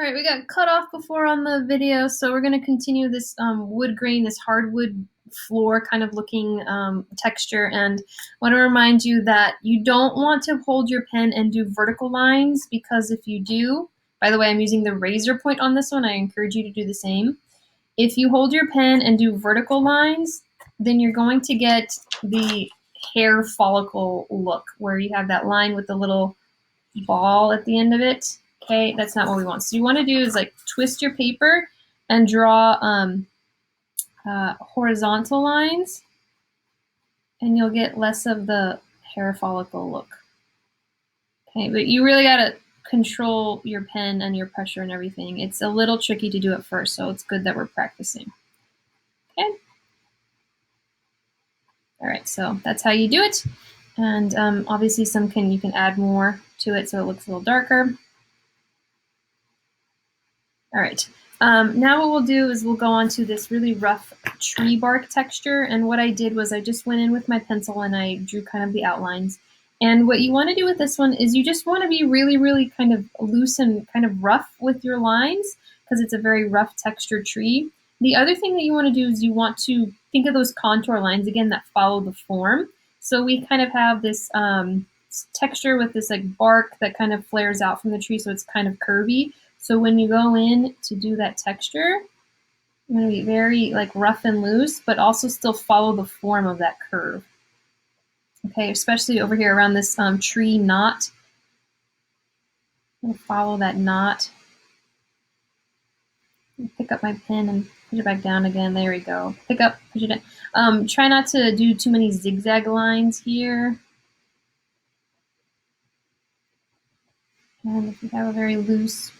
All right, we got cut off before on the video, so we're going to continue this wood grain, this hardwood floor kind of looking texture. And I want to remind you that you don't want to hold your pen and do vertical lines, because if you do, by the way, I'm using the razor point on this one. I encourage you to do the same. If you hold your pen and do vertical lines, then you're going to get the hair follicle look, where you have that line with the little ball at the end of it. Okay, that's not what we want. So you want to do is like twist your paper and draw horizontal lines, and you'll get less of the hair follicle look. Okay, but you really got to control your pen and your pressure and everything. It's a little tricky to do at first, so it's good that we're practicing. Okay. All right, so that's how you do it. And obviously you can add more to it so it looks a little darker. All right, now what we'll do is we'll go on to this really rough tree bark texture. And what I did was I just went in with my pencil and I drew kind of the outlines. And what you want to do with this one is you just want to be really, really kind of loose and kind of rough with your lines, because it's a very rough textured tree. The other thing that you want to do is you want to think of those contour lines, again, that follow the form. So we kind of have this texture with this like bark that kind of flares out from the tree, so it's kind of curvy. So when you go in to do that texture, you're going to be very like rough and loose, but also still follow the form of that curve. Okay, especially over here around this tree knot. I'm going to follow that knot. Pick up my pen and put it back down again. There we go. Pick up, push it down. Try not to do too many zigzag lines here. And if you have a very loose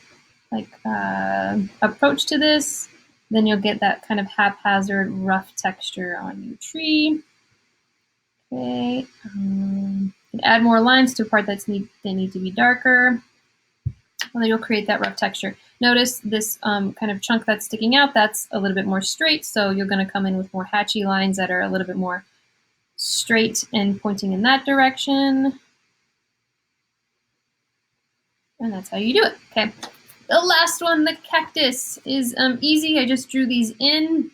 approach to this, then you'll get that kind of haphazard rough texture on your tree. Okay, you can add more lines to a part they need to be darker. And then you'll create that rough texture. Notice this kind of chunk that's sticking out, that's a little bit more straight, so you're going to come in with more hatchy lines that are a little bit more straight and pointing in that direction. And that's how you do it. Okay. The last one, the cactus, is easy. I just drew these in.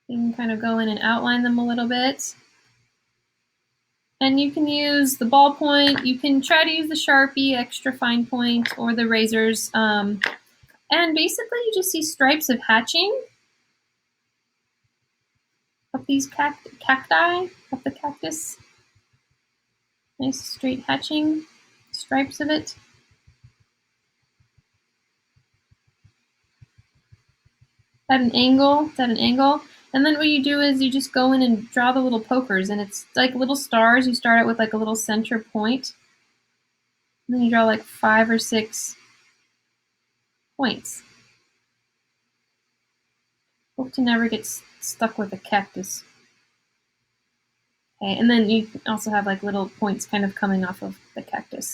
You can kind of go in and outline them a little bit. And you can use the ballpoint. You can try to use the Sharpie extra fine point or the razors. And basically you just see stripes of hatching up these cacti, up the cactus. Nice straight hatching stripes of it. At an angle, it's at an angle. And then what you do is you just go in and draw the little pokers, and it's like little stars. You start out with like a little center point. And then you draw like 5 or 6 points. Hope to never get stuck with a cactus. Okay, and then you also have like little points kind of coming off of the cactus.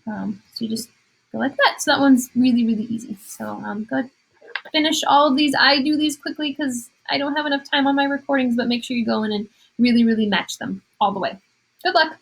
So you just go like that. So that one's really, really easy. So good. Finish all of these. I do these quickly because I don't have enough time on my recordings, but make sure you go in and really, really match them all the way. Good luck.